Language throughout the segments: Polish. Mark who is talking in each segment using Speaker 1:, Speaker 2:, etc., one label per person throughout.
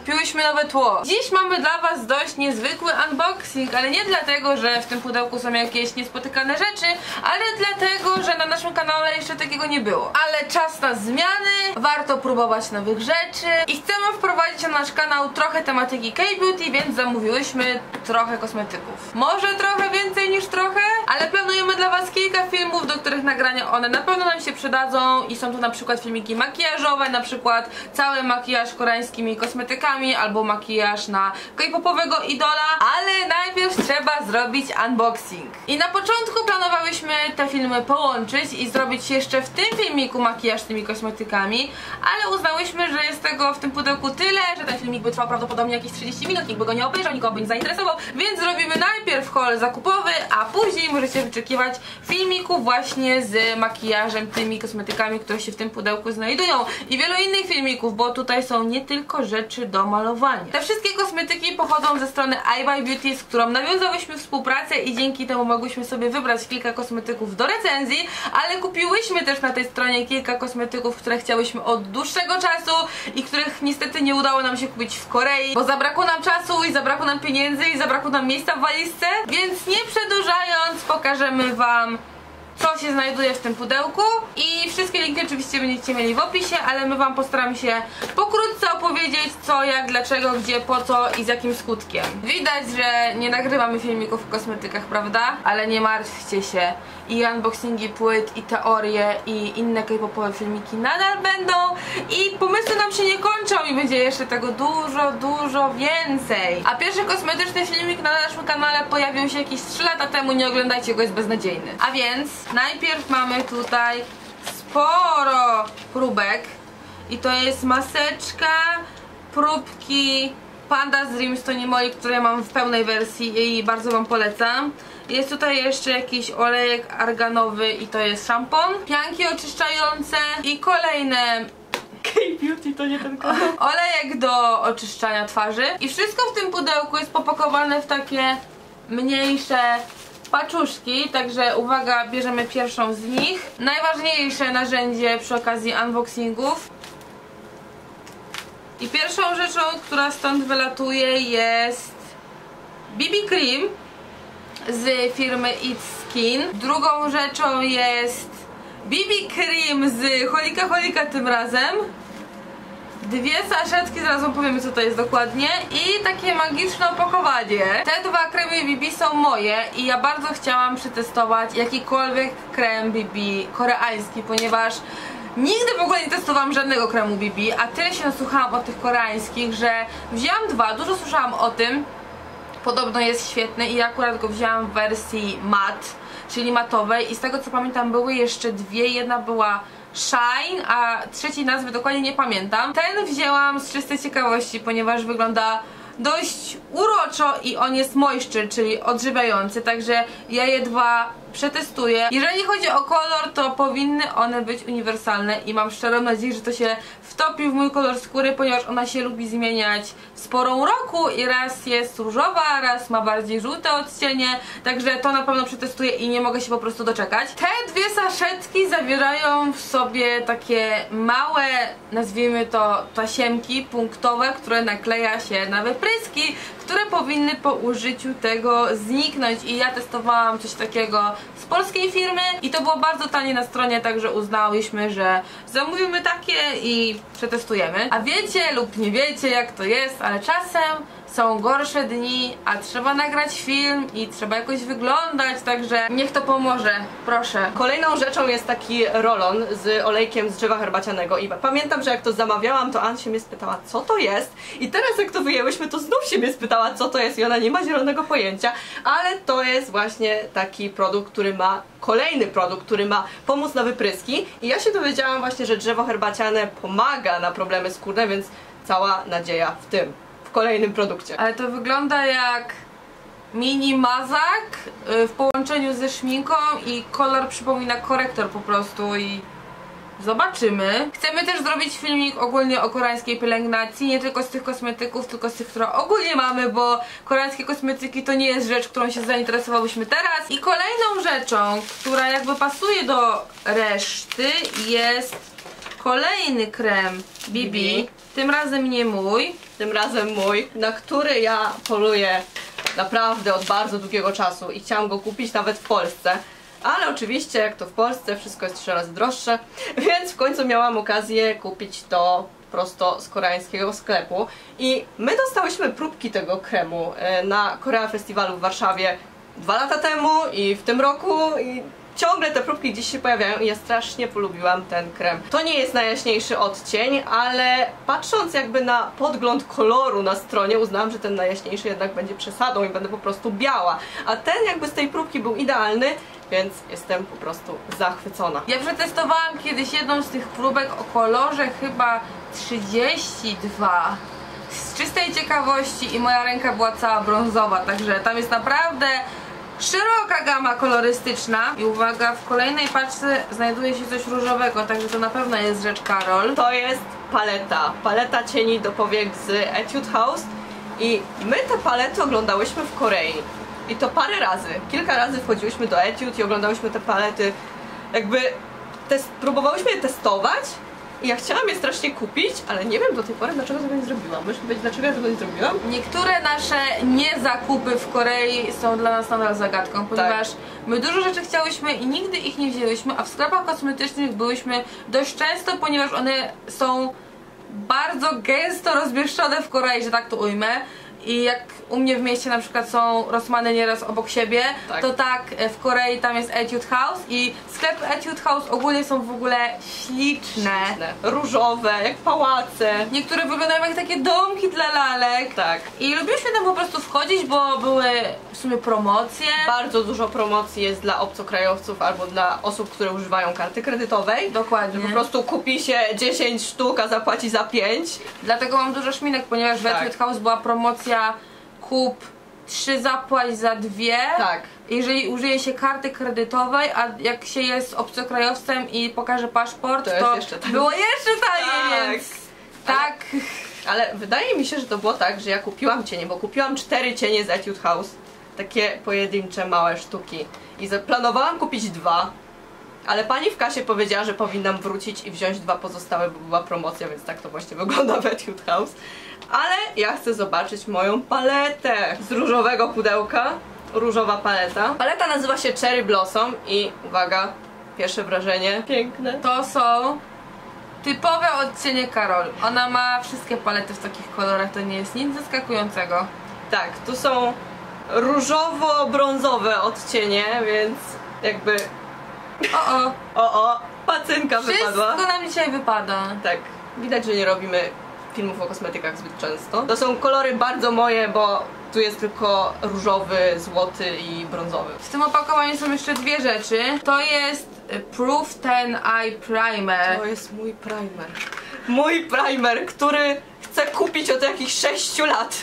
Speaker 1: kupiłyśmy nowe tło. Dziś mamy dla was dość niezwykły unboxing, ale nie dlatego, że w tym pudełku są jakieś niespotykane rzeczy, ale dlatego, że na naszym kanale jeszcze takiego nie było. Ale czas na zmiany, warto próbować nowych rzeczy i chcemy wprowadzić na nasz kanał trochę tematyki K-beauty, więc zamówiłyśmy trochę kosmetyków. Może trochę więcej niż trochę, ale planujemy dla was kilka filmów, do których nagrania one na pewno nam się przydadzą i są to na przykład filmiki makijażowe, na przykład cały makijaż koreańskimi kosmetykami albo makijaż na K-popowego idola, ale najpierw trzeba zrobić unboxing. I na początku planowałyśmy te filmy połączyć i zrobić jeszcze w tym filmiku makijaż tymi kosmetykami, ale uznałyśmy, że jest tego w tym pudełku tyle, że ten filmik by trwał prawdopodobnie jakieś 30 minut, nikt by go nie obejrzał, nikogo by nie zainteresował, więc zrobimy najpierw haul zakupowy, a później możecie wyczekiwać filmiku właśnie z makijażem tymi kosmetykami, które się w tym pudełku znajdują i wielu innych filmików, bo tutaj są nie tylko rzeczy do malowania. Te wszystkie kosmetyki pochodzą ze strony iBuyBeauty, z którą nawiązałyśmy współpracę i dzięki temu mogłyśmy sobie wybrać kilka kosmetyków do recenzji, ale kupiłyśmy też na tej stronie kilka kosmetyków, które chciałyśmy od dłuższego czasu i których niestety nie udało nam się kupić w Korei, bo zabrakło nam czasu i zabrakło nam pieniędzy i zabrakło nam miejsca w walizce, więc nie przedłużając pokażemy wam, co się znajduje w tym pudełku i wszystkie linki oczywiście będziecie mieli w opisie, ale my wam postaramy się pokrótce opowiedzieć co, jak, dlaczego, gdzie, po co i z jakim skutkiem. Widać, że nie nagrywamy filmików o kosmetykach, prawda? Ale nie martwcie się. I unboxingi płyt, i teorie, i inne K-popowe filmiki nadal będą i pomysły nam się nie kończą i będzie jeszcze tego dużo więcej. A pierwszy kosmetyczny filmik na naszym kanale pojawił się jakieś 3 lata temu, nie oglądajcie go, jest beznadziejny. A więc najpierw mamy tutaj sporo próbek i to jest maseczka, próbki Panda z Dreamstone Molly, które mam w pełnej wersji i bardzo wam polecam. Jest tutaj jeszcze jakiś olejek arganowy i to jest szampon, pianki oczyszczające i kolejne K-beauty, to nie ten kolor. Olejek do oczyszczania twarzy i wszystko w tym pudełku jest popakowane w takie mniejsze paczuszki, także uwaga, bierzemy pierwszą z nich. Najważniejsze narzędzie przy okazji unboxingów. I pierwszą rzeczą, która stąd wylatuje, jest BB Cream z firmy It's Skin. Drugą rzeczą jest BB Cream z Holika tym razem. 2 saszetki, zaraz wam powiemy co to jest dokładnie. I takie magiczne opakowanie. Te 2 kremy BB są moje i ja bardzo chciałam przetestować jakikolwiek krem BB koreański, ponieważ nigdy w ogóle nie testowałam żadnego kremu BB, a tyle się nasłuchałam o tych koreańskich, że wzięłam 2, dużo słyszałam o tym. Podobno jest świetny i ja akurat go wzięłam w wersji matte, czyli matowej i z tego co pamiętam były jeszcze 2, jedna była Shine, a trzeciej nazwy dokładnie nie pamiętam. Ten wzięłam z czystej ciekawości, ponieważ wygląda dość uroczo i on jest moisture, czyli odżywiający, także ja je 2 przetestuję. Jeżeli chodzi o kolor, to powinny one być uniwersalne i mam szczerą nadzieję, że to się wtopi w mój kolor skóry, ponieważ ona się lubi zmieniać z porą roku i raz jest różowa, raz ma bardziej żółte odcienie, także to na pewno przetestuję i nie mogę się po prostu doczekać. Te 2 saszetki zawierają w sobie takie małe, nazwijmy to tasiemki punktowe, które nakleja się na wypryski, które powinny po użyciu tego zniknąć i ja testowałam coś takiego z polskiej firmy i to było bardzo tanie na stronie, także uznałyśmy, że zamówimy takie i przetestujemy. A wiecie lub nie wiecie jak to jest, ale czasem są gorsze dni, a trzeba nagrać film i trzeba jakoś wyglądać, także niech to pomoże, proszę.
Speaker 2: Kolejną rzeczą jest taki rolon z olejkiem z drzewa herbacianego i pamiętam, że jak to zamawiałam, to Ann się mnie spytała, co to jest, i teraz jak to wyjęłyśmy, to znów się mnie spytała, co to jest i ona nie ma zielonego pojęcia, ale to jest właśnie taki produkt, który ma, kolejny produkt, który ma pomóc na wypryski i ja się dowiedziałam właśnie, że drzewo herbaciane pomaga na problemy skórne, więc cała nadzieja w tym. W kolejnym produkcie.
Speaker 1: Ale to wygląda jak mini mazak w połączeniu ze szminką i kolor przypomina korektor po prostu i zobaczymy. Chcemy też zrobić filmik ogólnie o koreańskiej pielęgnacji, nie tylko z tych kosmetyków, tylko z tych, które ogólnie mamy, bo koreańskie kosmetyki to nie jest rzecz, którą się zainteresowałyśmy teraz. I kolejną rzeczą, która jakby pasuje do reszty, jest kolejny krem BB, tym razem nie mój.
Speaker 2: Tym razem mój, na który ja poluję naprawdę od bardzo długiego czasu i chciałam go kupić nawet w Polsce. Ale oczywiście, jak to w Polsce, wszystko jest 3 razy droższe, więc w końcu miałam okazję kupić to prosto z koreańskiego sklepu. I my dostałyśmy próbki tego kremu na Korea Festiwalu w Warszawie 2 lata temu i w tym roku. I ciągle te próbki gdzieś się pojawiają i ja strasznie polubiłam ten krem. To nie jest najjaśniejszy odcień, ale patrząc jakby na podgląd koloru na stronie, uznałam, że ten najjaśniejszy jednak będzie przesadą i będę po prostu biała. A ten jakby z tej próbki był idealny, więc jestem po prostu zachwycona.
Speaker 1: Ja przetestowałam kiedyś jedną z tych próbek o kolorze chyba 32 z czystej ciekawości i moja ręka była cała brązowa, także tam jest naprawdę szeroka gama kolorystyczna. I uwaga, w kolejnej paczce znajduje się coś różowego, także to na pewno jest rzecz Karol.
Speaker 2: To jest paleta cieni do powiek z Etude House i my te palety oglądałyśmy w Korei. I to parę razy. Kilka razy wchodziłyśmy do Etude i oglądałyśmy te palety. Jakby próbowałyśmy je testować i ja chciałam je strasznie kupić, ale nie wiem do tej pory, dlaczego tego nie zrobiłam. Możesz powiedzieć, dlaczego ja tego nie zrobiłam?
Speaker 1: Niektóre nasze niezakupy w Korei są dla nas nadal zagadką, ponieważ my dużo rzeczy chciałyśmy i nigdy ich nie wzięłyśmy, a w sklepach kosmetycznych byłyśmy dość często, ponieważ one są bardzo gęsto rozmieszczone w Korei, że tak to ujmę. I jak u mnie w mieście na przykład są Rossmany nieraz obok siebie, to tak w Korei tam jest Etude House i sklepy Etude House ogólnie są w ogóle śliczne.
Speaker 2: Różowe, jak pałace.
Speaker 1: Niektóre wyglądają jak takie domki dla lalek.
Speaker 2: Tak.
Speaker 1: I lubiliśmy tam po prostu wchodzić, bo były w sumie promocje.
Speaker 2: Bardzo dużo promocji jest dla obcokrajowców albo dla osób, które używają karty kredytowej.
Speaker 1: Dokładnie.
Speaker 2: Że po prostu kupi się 10 sztuk, a zapłaci za 5.
Speaker 1: Dlatego mam dużo szminek, ponieważ w Etude House była promocja kup 3, zapłać za 2.
Speaker 2: Tak.
Speaker 1: Jeżeli użyje się karty kredytowej, a jak się jest obcokrajowcem i pokaże paszport, to
Speaker 2: jeszcze
Speaker 1: było jeszcze taniej, więc tak.
Speaker 2: Ale wydaje mi się, że to było tak, że ja kupiłam cienie, bo kupiłam 4 cienie z Etude House. Takie pojedyncze, małe sztuki. I zaplanowałam kupić 2. Ale pani w kasie powiedziała, że powinnam wrócić i wziąć 2 pozostałe, bo była promocja, więc tak to właśnie wygląda w Etude House. Ale ja chcę zobaczyć moją paletę z różowego pudełka. Różowa paleta. Paleta nazywa się Cherry Blossom i uwaga, pierwsze wrażenie. Piękne.
Speaker 1: To są typowe odcienie Karol. Ona ma wszystkie palety w takich kolorach, to nie jest nic zaskakującego.
Speaker 2: Tak, tu są różowo-brązowe odcienie, więc jakby... pacynka wypadła.
Speaker 1: Wszystko nam dzisiaj wypada.
Speaker 2: Tak, widać, że nie robimy filmów o kosmetykach zbyt często. To są kolory bardzo moje, bo tu jest tylko różowy, złoty i brązowy.
Speaker 1: W tym opakowaniu są jeszcze 2 rzeczy. To jest Proof Ten Eye Primer.
Speaker 2: To jest mój primer. Mój primer, który chcę kupić od jakichś 6 lat.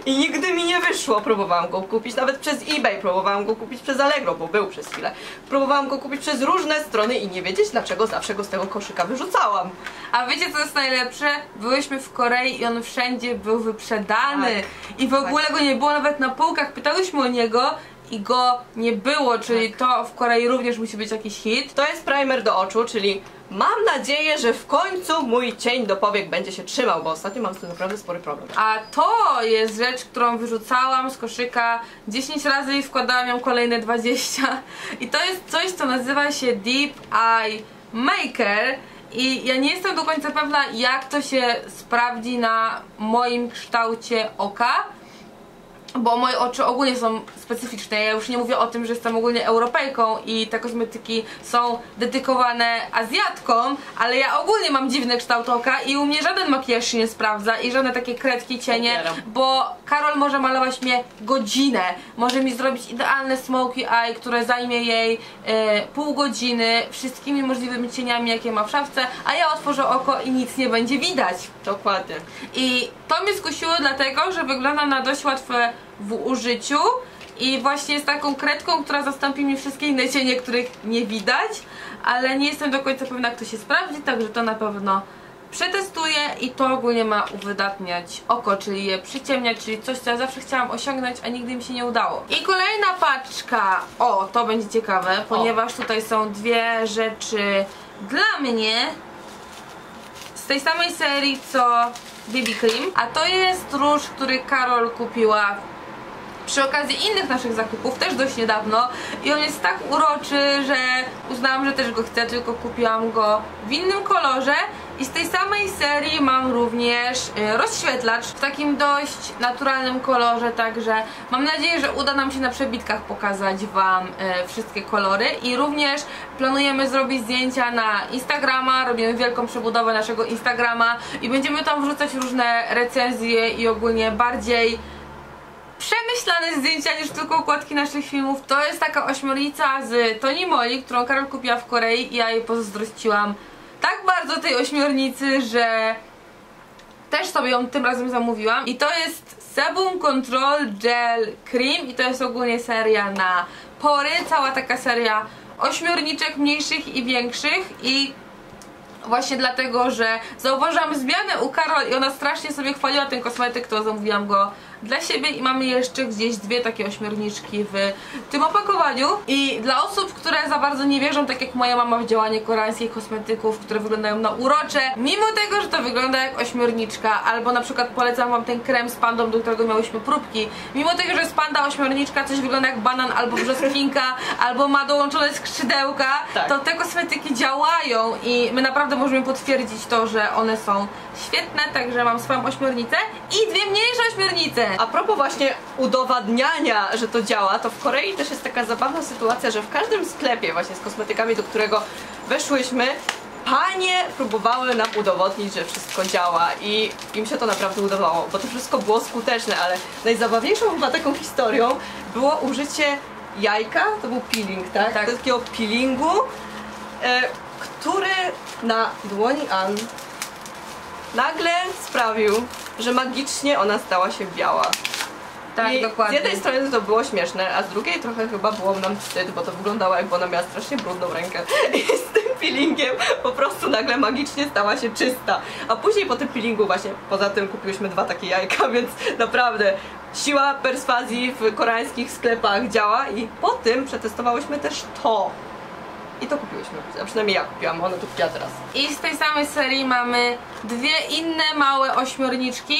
Speaker 2: I nigdy mi nie wyszło. Próbowałam go kupić nawet przez eBay, próbowałam go kupić przez Allegro, bo był przez chwilę. Próbowałam go kupić przez różne strony i nie wiedzieć dlaczego zawsze go z tego koszyka wyrzucałam.
Speaker 1: A wiecie co jest najlepsze? Byłyśmy w Korei i on wszędzie był wyprzedany.
Speaker 2: Tak.
Speaker 1: I w ogóle go nie było nawet na półkach. Pytałyśmy o niego i go nie było, czyli to w Korei również musi być jakiś hit.
Speaker 2: To jest primer do oczu, czyli mam nadzieję, że w końcu mój cień do powiek będzie się trzymał, bo ostatnio mam z tym naprawdę spory problem.
Speaker 1: A to jest rzecz, którą wyrzucałam z koszyka 10 razy i wkładałam ją kolejne 20. I to jest coś, co nazywa się Deep Eye Maker. I ja nie jestem do końca pewna, jak to się sprawdzi na moim kształcie oka. Bo moje oczy ogólnie są specyficzne. Ja już nie mówię o tym, że jestem ogólnie Europejką i te kosmetyki są dedykowane Azjatkom, ale ja ogólnie mam dziwny kształt oka i u mnie żaden makijaż się nie sprawdza i żadne takie kredki, cienie, bo Karol może malować mnie godzinę. Może mi zrobić idealne smoky eye, które zajmie jej pół godziny wszystkimi możliwymi cieniami, jakie ma w szafce, a ja otworzę oko i nic nie będzie widać.
Speaker 2: Dokładnie.
Speaker 1: I to mnie skusiło dlatego, że wygląda na dość łatwe w użyciu i właśnie jest taką kredką, która zastąpi mi wszystkie inne cienie, których nie widać, ale nie jestem do końca pewna, jak to się sprawdzi, także to na pewno przetestuję i to ogólnie ma uwydatniać oko, czyli je przyciemniać, czyli coś, co ja zawsze chciałam osiągnąć, a nigdy mi się nie udało. I kolejna paczka, to będzie ciekawe, ponieważ tutaj są 2 rzeczy dla mnie z tej samej serii co BB Cream, a to jest róż, który Karol kupiła przy okazji innych naszych zakupów, też dość niedawno, i on jest tak uroczy, że uznałam, że też go chcę, tylko kupiłam go w innym kolorze. I z tej samej serii mam również rozświetlacz w takim dość naturalnym kolorze, także mam nadzieję, że uda nam się na przebitkach pokazać wam wszystkie kolory. I również planujemy zrobić zdjęcia na Instagrama, robimy wielką przebudowę naszego Instagrama i będziemy tam wrzucać różne recenzje i ogólnie bardziej przemyślane zdjęcia niż tylko układki naszych filmów. To jest taka ośmiornica z Tony Moly, którą Karol kupiła w Korei i ja jej pozazdrościłam tak bardzo tej ośmiornicy, że też sobie ją tym razem zamówiłam. I to jest Sebum Control Gel Cream i to jest ogólnie seria na pory, cała taka seria ośmiorniczek mniejszych i większych. I właśnie dlatego, że zauważyłam zmianę u Karol i ona strasznie sobie chwaliła ten kosmetyk, to zamówiłam go dla siebie i mamy jeszcze gdzieś dwie takie ośmiorniczki w tym opakowaniu. I dla osób, które za bardzo nie wierzą, tak jak moja mama, w działanie koreańskich kosmetyków, które wyglądają na urocze, mimo tego, że to wygląda jak ośmiorniczka, albo na przykład polecam wam ten krem z pandą, do którego miałyśmy próbki, mimo tego, że jest panda ośmiorniczka, coś wygląda jak banan albo brzoskwinka, albo ma dołączone skrzydełka, tak, to te kosmetyki działają i my naprawdę możemy potwierdzić to, że one są świetne, także mam swoją ośmiornicę i dwie mniejsze ośmiornice.
Speaker 2: A propos właśnie udowadniania, że to działa, to w Korei też jest taka zabawna sytuacja, że w każdym sklepie właśnie z kosmetykami, do którego weszłyśmy, panie próbowały nam udowodnić, że wszystko działa i im się to naprawdę udawało, bo to wszystko było skuteczne, ale najzabawniejszą chyba taką historią było użycie jajka, to był peeling, tak?
Speaker 1: Tak.
Speaker 2: Takiego peelingu, który na dłoni Ann nagle sprawił, że magicznie ona stała się biała.
Speaker 1: Tak,
Speaker 2: i
Speaker 1: dokładnie.
Speaker 2: Z jednej strony to było śmieszne, a z drugiej trochę chyba było nam wstyd, bo to wyglądało, jakby ona miała strasznie brudną rękę i z tym peelingiem po prostu nagle magicznie stała się czysta. A później po tym peelingu właśnie, poza tym kupiłyśmy dwa takie jajka, więc naprawdę siła perswazji w koreańskich sklepach działa i po tym przetestowałyśmy też to. I to kupiłyśmy, a przynajmniej ja kupiłam, ona to kupiła teraz.
Speaker 1: I z tej samej serii mamy dwie inne małe ośmiorniczki.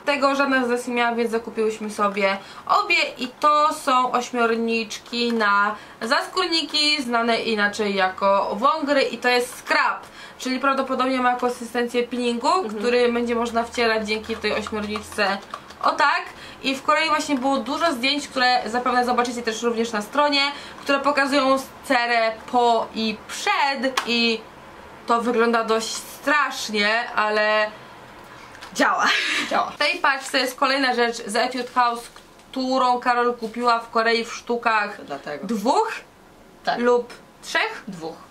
Speaker 1: Tego żadna z nas nie miała, więc zakupiłyśmy sobie obie i to są ośmiorniczki na zaskórniki, znane inaczej jako wągry i to jest scrub, czyli prawdopodobnie ma konsystencję peelingu, który będzie można wcierać dzięki tej ośmiorniczce o tak. I w Korei właśnie było dużo zdjęć, które zapewne zobaczycie też również na stronie, które pokazują cerę po i przed i to wygląda dość strasznie, ale działa.
Speaker 2: Działa.
Speaker 1: W tej paczce jest kolejna rzecz z Etude House, którą Karol kupiła w Korei w sztukach dwóch lub trzech?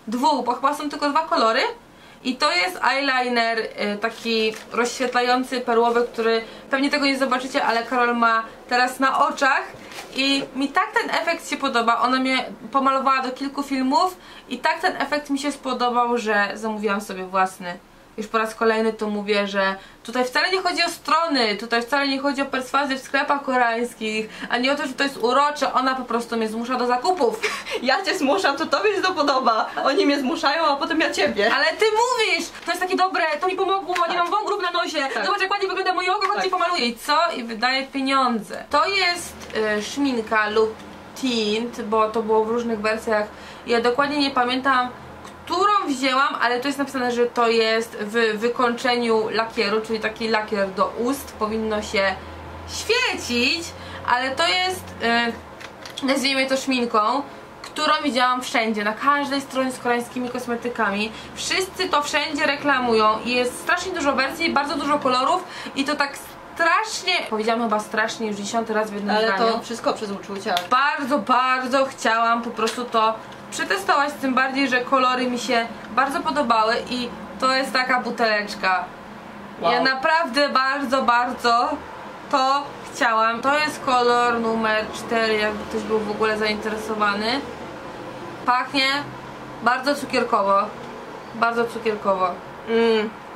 Speaker 1: Dwóch, bo chyba są tylko dwa kolory. I to jest eyeliner taki rozświetlający, perłowy, który pewnie tego nie zobaczycie, ale Karol ma teraz na oczach i mi tak ten efekt się podoba. Ona mnie pomalowała do kilku filmów i tak ten efekt mi się spodobał, że zamówiłam sobie własny. Już po raz kolejny to mówię, że tutaj wcale nie chodzi o strony, tutaj wcale nie chodzi o perswazję w sklepach koreańskich, a nie o to, że to jest urocze, ona po prostu mnie zmusza do zakupów.
Speaker 2: Ja cię zmuszam, to tobie się to podoba. Oni mnie zmuszają, a potem ja ciebie.
Speaker 1: Ale ty mówisz, to jest takie dobre, to mi pomogło, nie mam wągrów na nosie, zobacz jak ładnie wygląda moje oko, chodźcie pomaluję. I co? I wydaje pieniądze. To jest szminka lub tint, bo to było w różnych wersjach. Ja dokładnie nie pamiętam, którą wzięłam, ale to jest napisane, że to jest w wykończeniu lakieru, czyli taki lakier do ust, powinno się świecić, ale to jest, nazwijmy to szminką, którą widziałam wszędzie, na każdej stronie z koreańskimi kosmetykami. Wszyscy to wszędzie reklamują i jest strasznie dużo wersji, bardzo dużo kolorów i to tak strasznie, powiedziałam chyba strasznie już 10 raz w jednym zdaniu.
Speaker 2: Ale to wszystko przez uczucia.
Speaker 1: Bardzo, bardzo chciałam po prostu to przetestować, tym bardziej, że kolory mi się bardzo podobały i to jest taka buteleczka. Wow. Ja naprawdę bardzo, bardzo to chciałam. To jest kolor numer 4, jakby ktoś był w ogóle zainteresowany. Pachnie bardzo cukierkowo. Bardzo cukierkowo.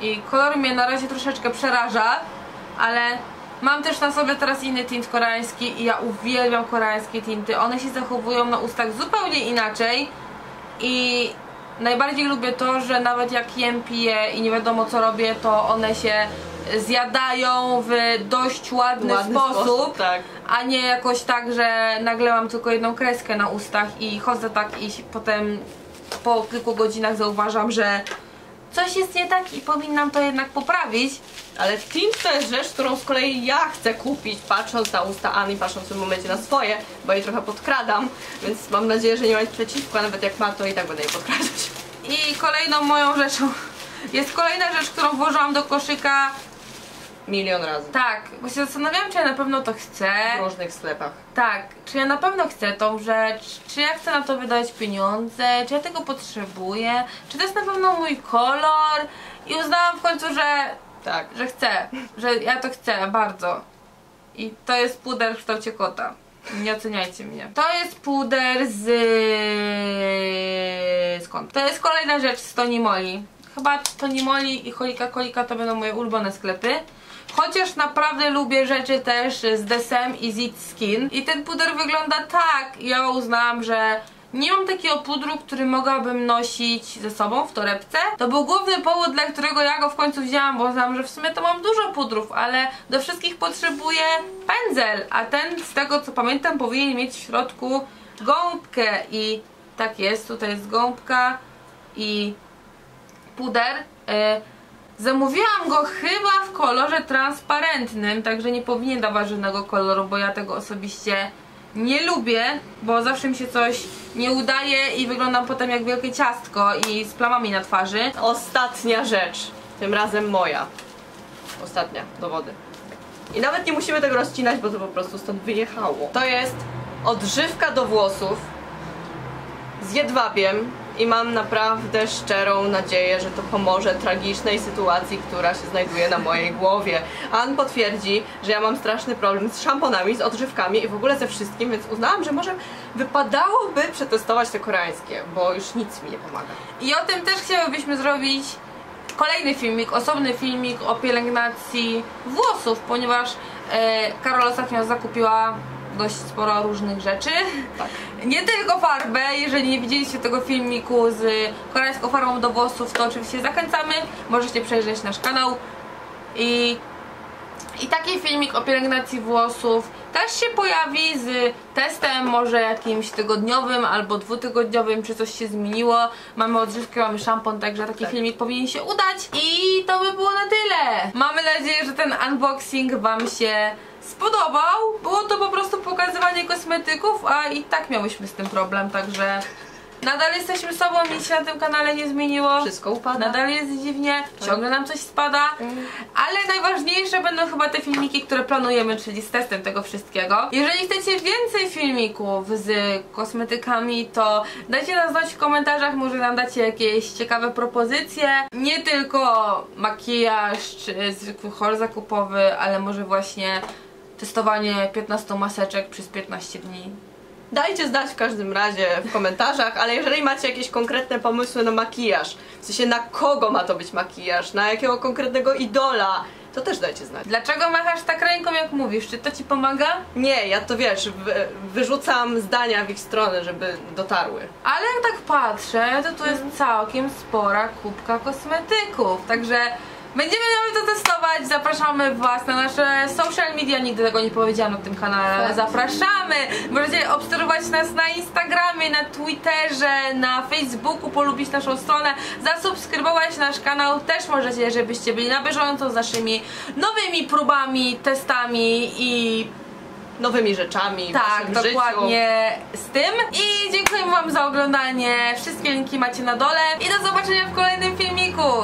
Speaker 1: I kolor mnie na razie troszeczkę przeraża, ale mam też na sobie teraz inny tint koreański i ja uwielbiam koreańskie tinty. One się zachowują na ustach zupełnie inaczej i Najbardziej lubię to, że nawet jak jem, piję i nie wiadomo co robię, to one się zjadają w dość ładny sposób,
Speaker 2: tak.
Speaker 1: A nie jakoś tak, że nagle mam tylko jedną kreskę na ustach i chodzę tak i potem po kilku godzinach zauważam, że coś jest nie tak i powinnam to jednak poprawić.
Speaker 2: Ale tint to jest rzecz, którą z kolei ja chcę kupić, patrząc na usta Ani, patrząc w tym momencie na swoje, bo jej trochę podkradam, więc mam nadzieję, że nie ma nic przeciwko, a nawet jak ma, to i tak będę jej podkradać.
Speaker 1: I kolejną moją rzeczą jest kolejna rzecz, którą włożyłam do koszyka
Speaker 2: milion razy.
Speaker 1: Tak, bo się zastanawiam, czy ja na pewno to chcę.
Speaker 2: W różnych sklepach.
Speaker 1: Tak, czy ja na pewno chcę tą rzecz, czy ja chcę na to wydać pieniądze, czy ja tego potrzebuję, czy to jest na pewno mój kolor. I uznałam w końcu, że
Speaker 2: tak,
Speaker 1: że chcę, że ja to chcę bardzo. I to jest puder w kształcie kota. Nie oceniajcie mnie. To jest puder skąd? To jest kolejna rzecz z Toni Moly. Chyba Toni Moly i Kolika to będą moje ulubione sklepy. Chociaż naprawdę lubię rzeczy też z DSM i Zit Skin. I ten puder wygląda tak. Ja uznałam, że nie mam takiego pudru, który mogłabym nosić ze sobą w torebce. To był główny powód, dla którego ja go w końcu wzięłam, bo znam, że w sumie to mam dużo pudrów, ale do wszystkich potrzebuję pędzel, a ten, z tego co pamiętam, powinien mieć w środku gąbkę i tak jest, tutaj jest gąbka i puder. Zamówiłam go chyba w kolorze transparentnym, także nie powinien dawać żadnego koloru, bo ja tego osobiście nie lubię, bo zawsze mi się coś nie udaje i wyglądam potem jak wielkie ciastko i z plamami na twarzy.
Speaker 2: Ostatnia rzecz, tym razem moja. Ostatnia, do wody. I nawet nie musimy tego rozcinać, bo to po prostu stąd wyjechało. To jest odżywka do włosów z jedwabiem i mam naprawdę szczerą nadzieję, że to pomoże tragicznej sytuacji, która się znajduje na mojej głowie. Ann potwierdzi, że ja mam straszny problem z szamponami, z odżywkami i w ogóle ze wszystkim, więc uznałam, że może wypadałoby przetestować te koreańskie, bo już nic mi nie pomaga.
Speaker 1: I o tym też chciałybyśmy zrobić kolejny filmik, osobny filmik o pielęgnacji włosów, ponieważ Karol ostatnio zakupiła dość sporo różnych rzeczy.
Speaker 2: Tak.
Speaker 1: Nie tylko farbę, jeżeli nie widzieliście tego filmiku z koreańską farbą do włosów, to oczywiście zachęcamy, możecie przejrzeć nasz kanał. I taki filmik o pielęgnacji włosów też się pojawi z testem, może jakimś tygodniowym albo dwutygodniowym, czy coś się zmieniło. Mamy odżywkę, mamy szampon, także taki filmik powinien się udać. I to by było na tyle. Mamy nadzieję, że ten unboxing wam się spodobał. Było to po prostu pokazywanie kosmetyków, a i tak miałyśmy z tym problem, także nadal jesteśmy sobą, nic się na tym kanale nie zmieniło.
Speaker 2: Wszystko upada.
Speaker 1: Nadal jest dziwnie, ciągle nam coś spada, ale najważniejsze będą chyba te filmiki, które planujemy, czyli z testem tego wszystkiego. Jeżeli chcecie więcej filmików z kosmetykami, to dajcie nam znać w komentarzach, może nam dacie jakieś ciekawe propozycje. Nie tylko makijaż czy zwykły haul zakupowy, ale może właśnie testowanie 15 maseczek przez 15 dni.
Speaker 2: Dajcie znać w każdym razie w komentarzach, ale jeżeli macie jakieś konkretne pomysły na makijaż, w sensie na kogo ma to być makijaż, na jakiego konkretnego idola, to też dajcie znać.
Speaker 1: Dlaczego machasz tak ręką, jak mówisz? Czy to ci pomaga?
Speaker 2: Nie, ja to wiesz, wyrzucam zdania w ich stronę, żeby dotarły.
Speaker 1: Ale jak tak patrzę, to tu jest całkiem spora kubka kosmetyków, także będziemy miały to testować, zapraszamy was na nasze social media, nigdy tego nie powiedziałam na tym kanale, ale zapraszamy! Możecie obserwować nas na Instagramie, na Twitterze, na Facebooku, polubić naszą stronę, zasubskrybować nasz kanał też możecie, żebyście byli na bieżąco z naszymi nowymi próbami, testami i
Speaker 2: nowymi rzeczami w
Speaker 1: tak,
Speaker 2: naszym
Speaker 1: dokładnie z tym. I dziękuję wam za oglądanie, wszystkie linki macie na dole i do zobaczenia w kolejnym filmiku!